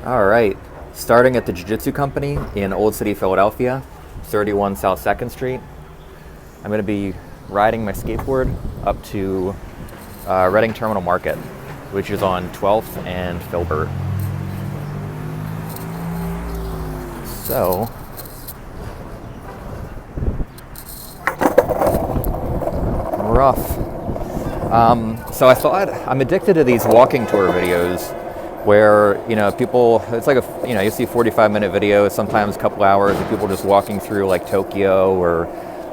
All right, starting at the Jiu Jitsu Company in Old City, Philadelphia, 31 South 2nd Street. I'm going to be riding my skateboard up to Reading Terminal Market, which is on 12th and Filbert. So, rough. So I thought, I'm addicted to these walking tour videos where, people, it's like you see 45-minute videos, sometimes a couple hours of people just walking through like Tokyo or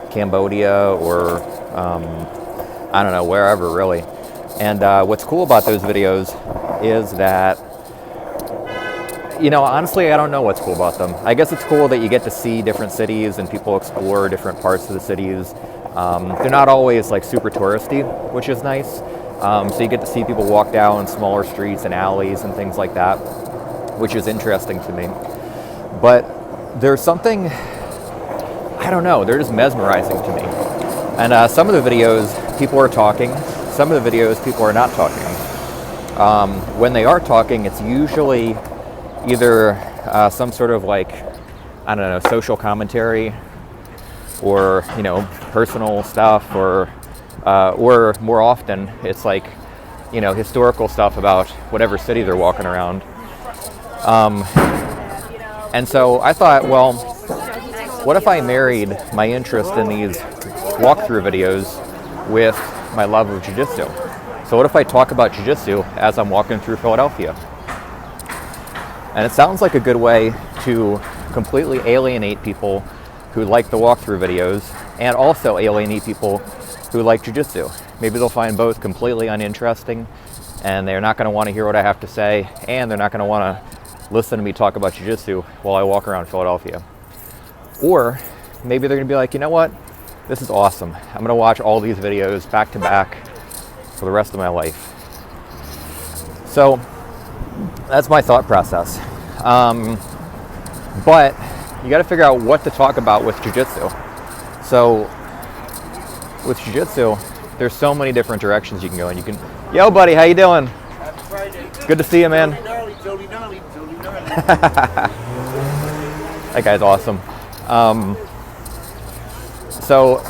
Cambodia or, I don't know, wherever really. And what's cool about those videos is that, honestly, I don't know what's cool about them. I guess it's cool that you get to see different cities and people explore different parts of the cities. They're not always like super touristy, which is nice. So you get to see people walk down smaller streets and alleys and things like that, which is interesting to me. But there's something, I don't know, they're just mesmerizing to me. And some of the videos, people are talking. Some of the videos, people are not talking. When they are talking, it's usually either some sort of like, I don't know, social commentary or, personal stuff or more often it's like, historical stuff about whatever city they're walking around. And so I thought, well, what if I married my interest in these walkthrough videos with my love of Jiu Jitsu? So what if I talk about Jiu Jitsu as I'm walking through Philadelphia? And it sounds like a good way to completely alienate people who like the walkthrough videos and also alienate people who like Jiu Jitsu. Maybe they'll find both completely uninteresting and they're not going to want to hear what I have to say, and they're not going to want to listen to me talk about Jiu Jitsu while I walk around Philadelphia. Or maybe they're going to be like, you know what? This is awesome. I'm going to watch all these videos back to back for the rest of my life. So that's my thought process. But you got to figure out what to talk about with Jiu Jitsu. So with Jiu Jitsu, there's so many different directions you can go in. You can, yo buddy, how you doing? Happy Friday. Good to see you, man. Totally gnarly. That guy's awesome. So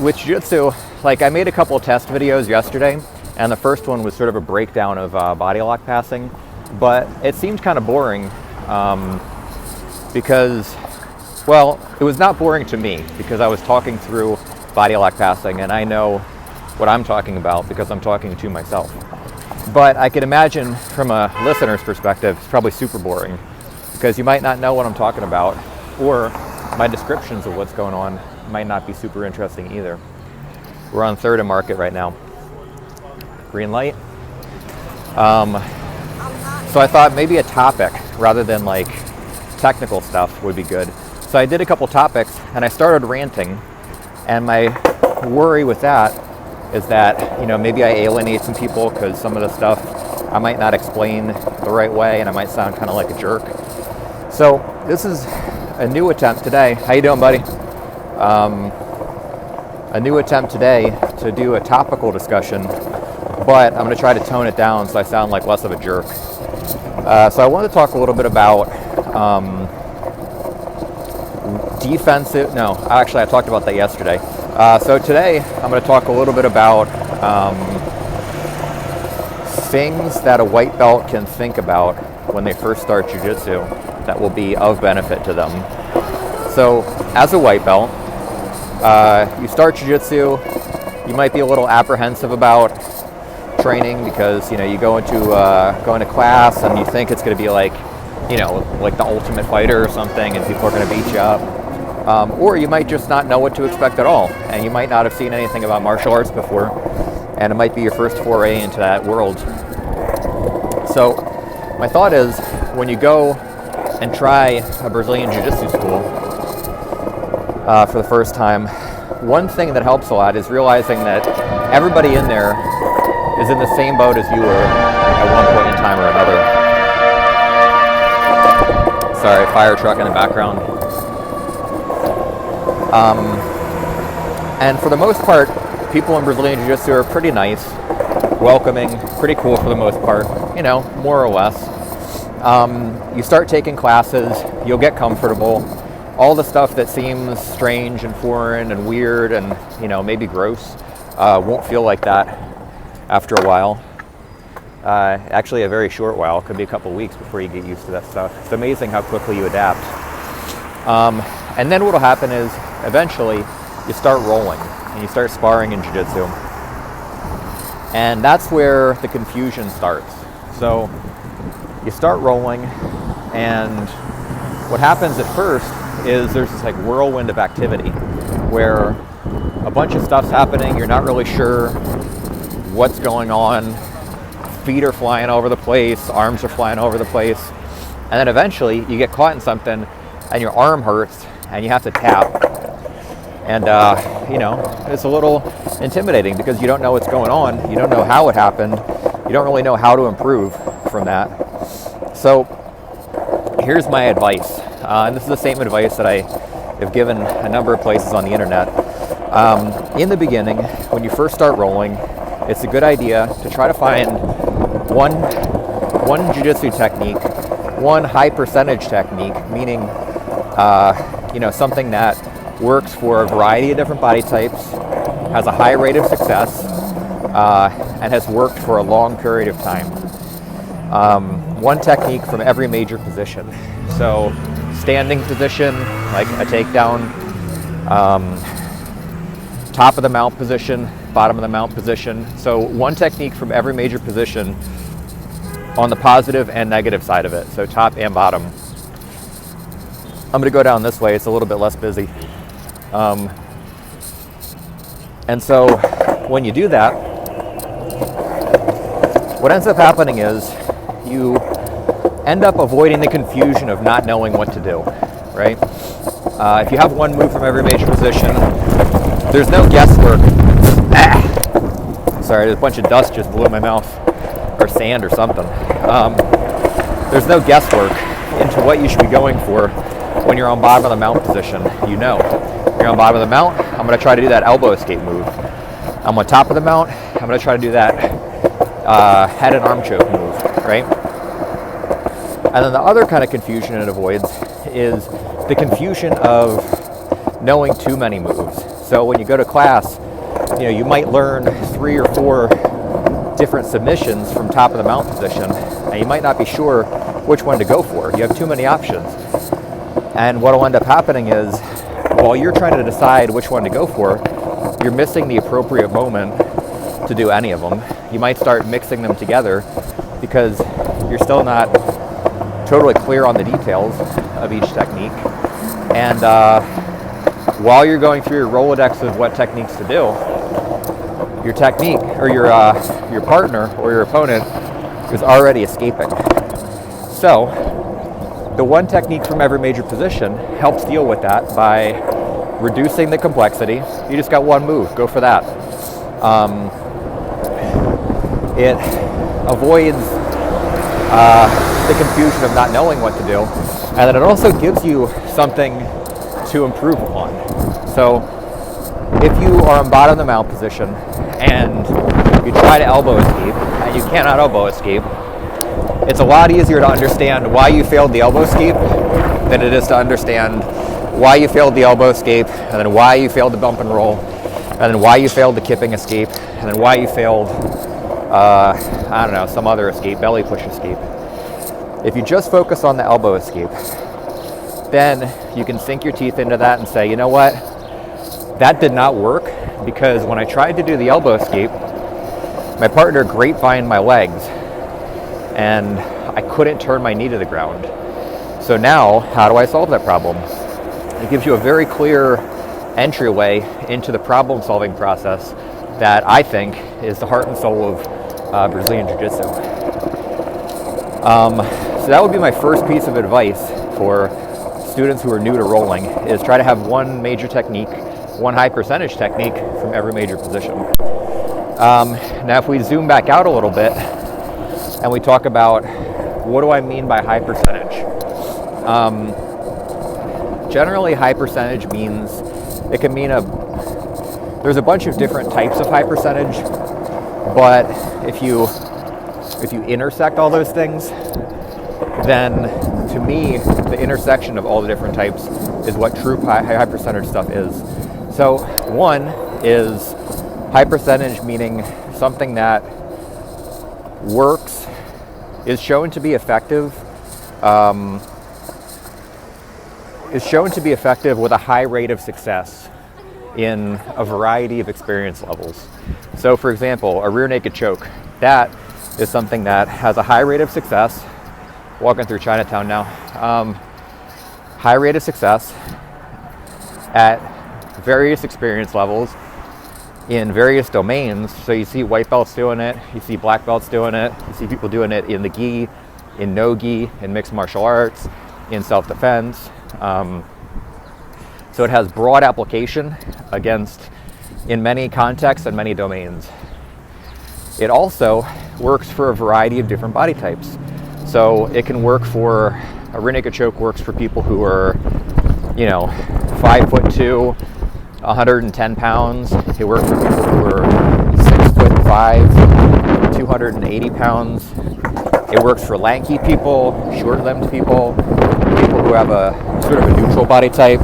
with Jiu Jitsu, like I made a couple of test videos yesterday, and the first one was sort of a breakdown of body lock passing, but it seemed kind of boring because, well, it was not boring to me because I was talking through body lock passing and I know what I'm talking about because I'm talking to myself. But I can imagine from a listener's perspective, it's probably super boring because you might not know what I'm talking about, or my descriptions of what's going on might not be super interesting either. We're on 3rd and Market right now. Green light. So I thought maybe a topic rather than like technical stuff would be good. So I did a couple topics and I started ranting, and my worry with that is that, maybe I alienate some people because some of the stuff I might not explain the right way and I might sound kind of like a jerk. So this is a new attempt today. How you doing, buddy? A new attempt today to do a topical discussion, but I'm going to try to tone it down so I sound like less of a jerk. So I want to talk a little bit about defensive, no, actually I talked about that yesterday. So today I'm going to talk a little bit about things that a white belt can think about when they first start Jiu Jitsu that will be of benefit to them. So as a white belt, you start Jiu Jitsu, you might be a little apprehensive about training because, you go into class and you think it's going to be like, like the Ultimate Fighter or something, and people are going to beat you up. Or you might just not know what to expect at all, and you might not have seen anything about martial arts before, and it might be your first foray into that world. So my thought is, when you go and try a Brazilian Jiu Jitsu school for the first time, one thing that helps a lot is realizing that everybody in there is in the same boat as you were at one point in time or another. Sorry, fire truck in the background. And for the most part, people in Brazilian Jiu Jitsu are pretty nice, welcoming, pretty cool for the most part, more or less. You start taking classes, you'll get comfortable. All the stuff that seems strange and foreign and weird and maybe gross won't feel like that after a while. Actually, a very short while. It could be a couple weeks before you get used to that stuff. It's amazing how quickly you adapt. And then what will happen is eventually you start rolling and you start sparring in jiu-jitsu. And that's where the confusion starts. So you start rolling, and what happens at first is there's this like whirlwind of activity where a bunch of stuff's happening, you're not really sure what's going on, feet are flying over the place, arms are flying over the place, and then eventually you get caught in something and your arm hurts and you have to tap. And it's a little intimidating because you don't know what's going on, you don't know how it happened, you don't really know how to improve from that. So here's my advice, and this is the same advice that I have given a number of places on the internet. In the beginning, when you first start rolling, it's a good idea to try to find one jiu-jitsu technique, one high percentage technique, meaning something that works for a variety of different body types, has a high rate of success, and has worked for a long period of time. One technique from every major position. So standing position, like a takedown, top of the mount position, bottom of the mount position. So one technique from every major position on the positive and negative side of it. So top and bottom. I'm gonna go down this way, it's a little bit less busy. And so when you do that, what ends up happening is you end up avoiding the confusion of not knowing what to do, right? If you have one move from every major position, there's no guesswork. Sorry, there's a bunch of dust just blew in my mouth, or sand or something. There's no guesswork into what you should be going for when you're on bottom of the mount position. You're on bottom of the mount, I'm going to try to do that elbow escape move. I'm on top of the mount, I'm going to try to do that head and arm choke move, right? And then the other kind of confusion it avoids is the confusion of knowing too many moves. So when you go to class, you might learn 3 or 4 different submissions from top of the mount position, and you might not be sure which one to go for. You have too many options. And what will end up happening is, while you're trying to decide which one to go for, you're missing the appropriate moment to do any of them. You might start mixing them together because you're still not totally clear on the details of each technique. And while you're going through your Rolodex of what techniques to do, your technique or your partner or your opponent is already escaping. So the one technique from every major position helps deal with that by reducing the complexity. You just got one move, go for that. It avoids the confusion of not knowing what to do, and then it also gives you something to improve upon. So if you are on bottom of the mount position and you try to elbow escape and you cannot elbow escape, it's a lot easier to understand why you failed the elbow escape than it is to understand why you failed the elbow escape, and then why you failed the bump and roll, and then why you failed the kipping escape, and then why you failed, some other escape, belly push escape. If you just focus on the elbow escape, then you can sink your teeth into that and say, you know what, that did not work, because when I tried to do the elbow escape, my partner grapevined my legs, and I couldn't turn my knee to the ground. So now, how do I solve that problem? It gives you a very clear entryway into the problem-solving process that I think is the heart and soul of Brazilian Jiu Jitsu. So that would be my first piece of advice for students who are new to rolling, is try to have one major technique, one high percentage technique from every major position. Now if we zoom back out a little bit and we talk about what do I mean by high percentage? Generally, high percentage means, it can mean there's a bunch of different types of high percentage, but if you intersect all those things, then to me, the intersection of all the different types is what true high percentage stuff is. So one is high percentage, meaning something that works, is shown to be effective, with a high rate of success in a variety of experience levels. So for example, a rear naked choke, that is something that has a high rate of success. Walking through Chinatown now. High rate of success at various experience levels in various domains. So you see white belts doing it, you see black belts doing it, you see people doing it in the gi, in no gi, in mixed martial arts, in self-defense. So it has broad application in many contexts and many domains. It also works for a variety of different body types. So it can work for, a rear naked choke works for people who are, 5'2", 110 pounds. It works for people who are 6'5", 280 pounds. It works for lanky people, short-limbed people, people who have a sort of a neutral body type.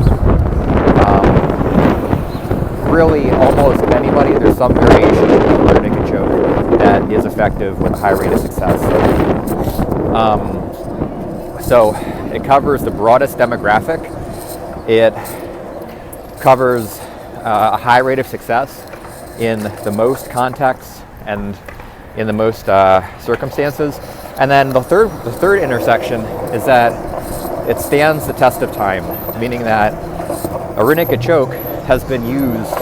Really, almost anybody, there's some variation of the rear naked choke that is effective with a high rate of success. So it covers the broadest demographic. It covers a high rate of success in the most contexts and in the most circumstances. And then the third intersection is that it stands the test of time, meaning that a rear naked choke has been used.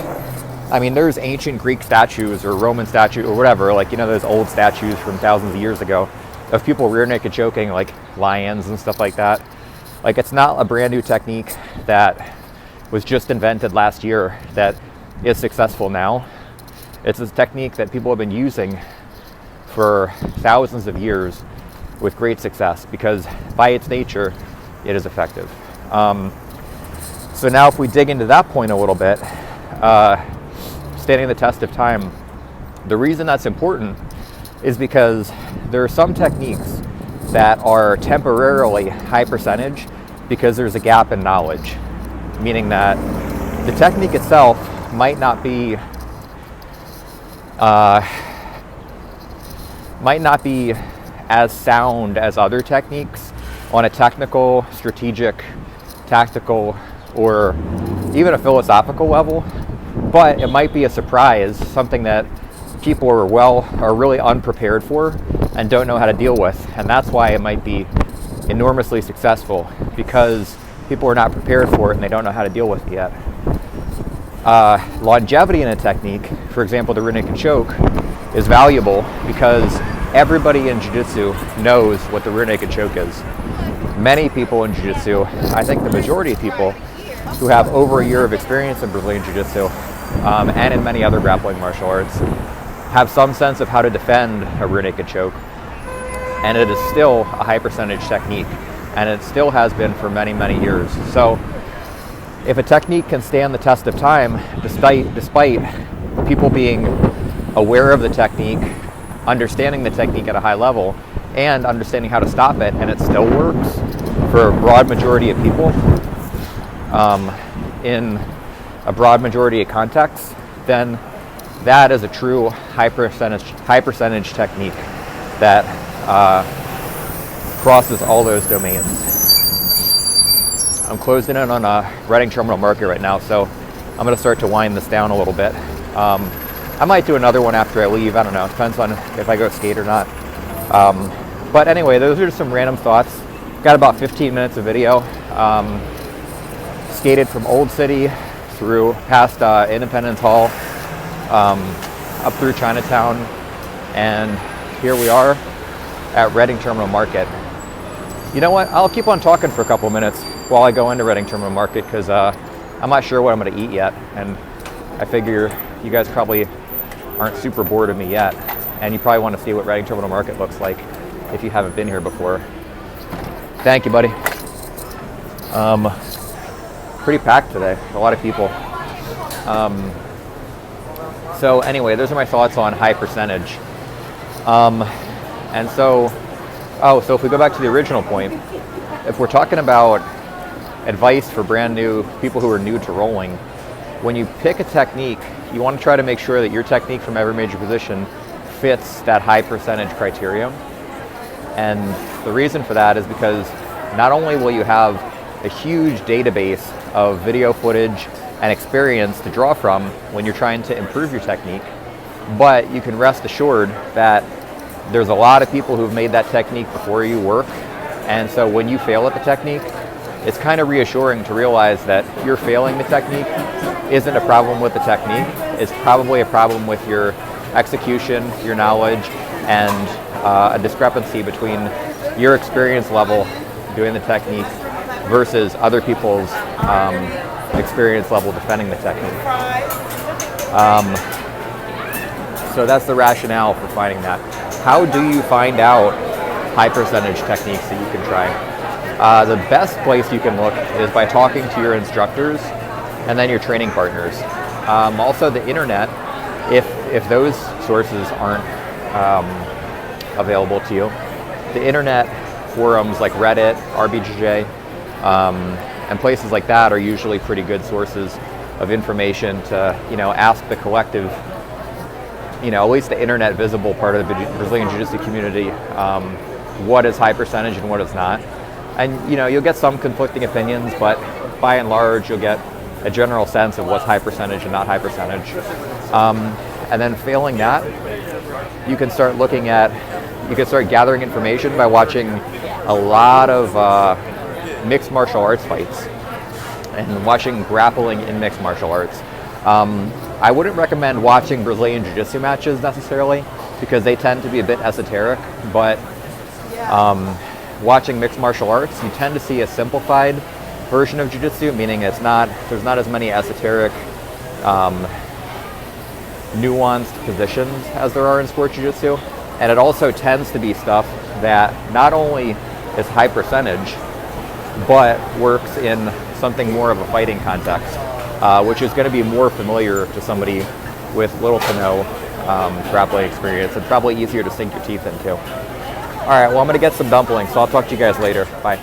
I mean, there's ancient Greek statues or Roman statues or whatever, those old statues from thousands of years ago of people rear naked choking, like lions and stuff like that. Like, it's not a brand new technique that was just invented last year that is successful now. It's a technique that people have been using for thousands of years with great success because by its nature, it is effective. So now if we dig into that point a little bit, standing the test of time, the reason that's important is because there are some techniques that are temporarily high percentage because there's a gap in knowledge, meaning that the technique itself might not be as sound as other techniques on a technical, strategic, tactical, or even a philosophical level, but it might be a surprise, something that people are really unprepared for and don't know how to deal with. And that's why it might be enormously successful, because people are not prepared for it and they don't know how to deal with it yet. Longevity in a technique, for example, the rear naked choke, is valuable because everybody in Jiu-Jitsu knows what the rear naked choke is. Many people in Jiu-Jitsu, I think the majority of people who have over a year of experience in Brazilian Jiu-Jitsu and in many other grappling martial arts, have some sense of how to defend a rear naked choke. And it is still a high percentage technique, and it still has been for many, many years. So if a technique can stand the test of time, despite people being aware of the technique, understanding the technique at a high level, and understanding how to stop it, and it still works for a broad majority of people in a broad majority of contexts, then that is a true high percentage technique that crosses all those domains. I'm closing in on Reading Terminal Market right now, so I'm going to start to wind this down a little bit. I might do another one after I leave. I don't know. It depends on if I go skate or not. But anyway, those are just some random thoughts. Got about 15 minutes of video. Skated from Old City through past Independence Hall, up through Chinatown, and here we are at Reading Terminal Market. You know what? I'll keep on talking for a couple minutes while I go into Reading Terminal Market, because I'm not sure what I'm going to eat yet, and I figure you guys probably aren't super bored of me yet, and you probably want to see what Reading Terminal Market looks like if you haven't been here before. Thank you, buddy. Pretty packed today, a lot of people. So anyway, those are my thoughts on high percentage. And so Oh, so if we go back to the original point, if we're talking about advice for brand new people who are new to rolling, when you pick a technique, you want to try to make sure that your technique from every major position fits that high percentage criteria. And the reason for that is because not only will you have a huge database of video footage and experience to draw from when you're trying to improve your technique, but you can rest assured that there's a lot of people who've made that technique before you work. And so when you fail at the technique, it's kind of reassuring to realize that you're failing the technique isn't a problem with the technique. It's probably a problem with your execution, your knowledge, and a discrepancy between your experience level doing the technique versus other people's experience level defending the technique. So that's the rationale for finding that. How do you find out high percentage techniques that you can try? The best place you can look is by talking to your instructors and then your training partners. Also the internet, if those sources aren't available to you, the internet forums like Reddit, RBGJ, and places like that are usually pretty good sources of information to, ask the collective, at least the internet visible part of the Brazilian Jiu-Jitsu community, what is high percentage and what is not. And you'll get some conflicting opinions, but by and large you'll get a general sense of what's high percentage and not high percentage. And then failing that, you can start gathering information by watching a lot of mixed martial arts fights and watching grappling in mixed martial arts. I wouldn't recommend watching Brazilian Jiu-Jitsu matches necessarily because they tend to be a bit esoteric, but watching mixed martial arts, you tend to see a simplified version of Jiu-Jitsu, meaning there's not as many esoteric, nuanced positions as there are in sport Jiu-Jitsu, and it also tends to be stuff that not only is high percentage, but works in something more of a fighting context, which is going to be more familiar to somebody with little to no grappling experience and probably easier to sink your teeth into. All right, well, I'm going to get some dumplings, so I'll talk to you guys later. Bye.